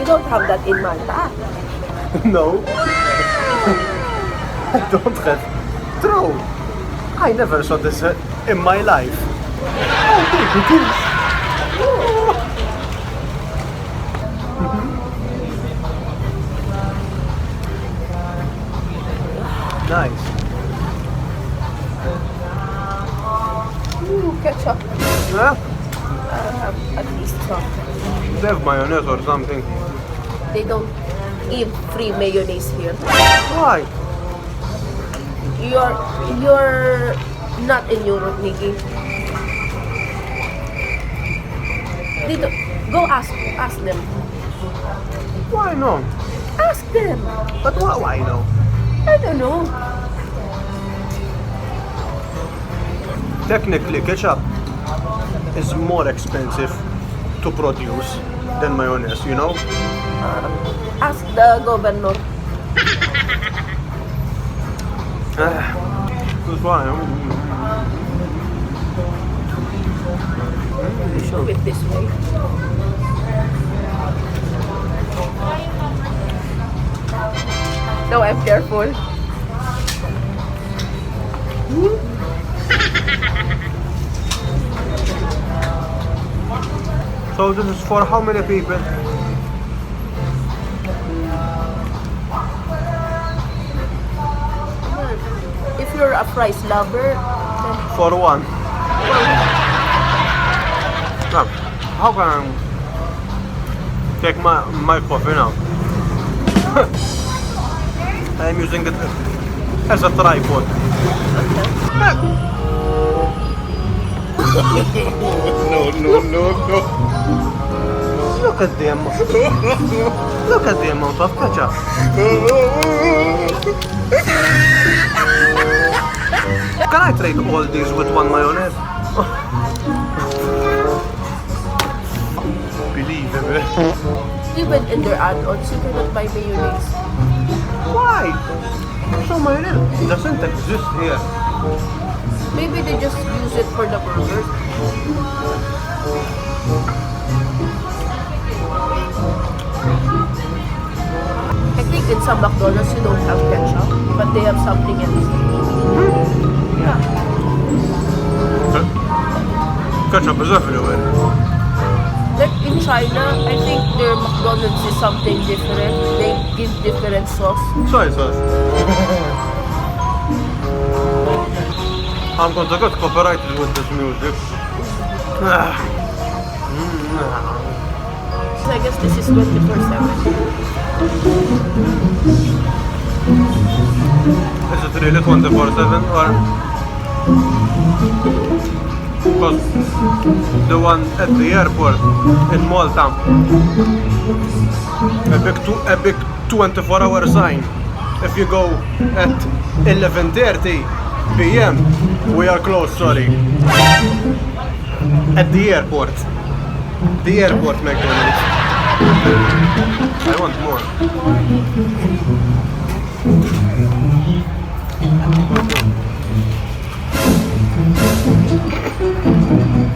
don't have that in Malta. No. I don't have. True. I never saw this in my life. Oh, look at this. Nice. Ooh, ketchup. Yeah? At least some. They have mayonnaise or something. They don't give free mayonnaise here. Why? You're not in Europe, Nikki. They don't, go ask them. Why no? Ask them. But why no? I don't know. Technically, ketchup is more expensive to produce than mayonnaise, you know? Ask the governor. That's why. Show it this way. No, I'm careful. So this is for how many people? If you're a fries lover, then For one. Now, how can I take my coffee now? I'm using it as a tripod. No. Look at the amount. Look at the amount of ketchup. Can I trade all these with one mayonnaise? Believable. even in their add-ons, you cannot buy mayonnaise. Why? So mayonnaise doesn't exist here. Maybe they just use it for the burgers. I think in some McDonald's you don't have ketchup, but they have something else. Yeah. Ketchup is everywhere. Like in China, I think their McDonald's is something different. They give different sauce. Soy sauce. I'm going to get copyrighted with this music. So I guess this is 24/7. Is it really 24/7 or? Because the one at the airport in Malta, a big 24-hour sign. If you go at 11:30 p.m. we are closed, sorry. At the airport. The airport McDonald's. I want more.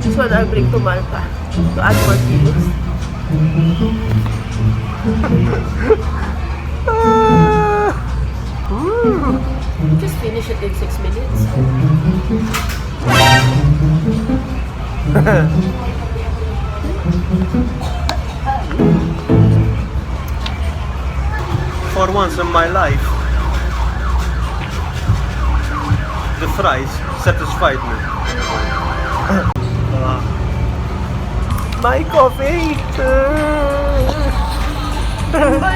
This one I'll bring to Malta to add more kilos. Just finish it in 6 minutes. For once in my life, the fries satisfied me. My coffee!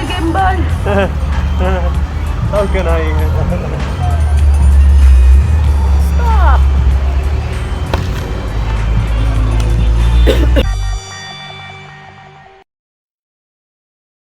Gimbal! How can I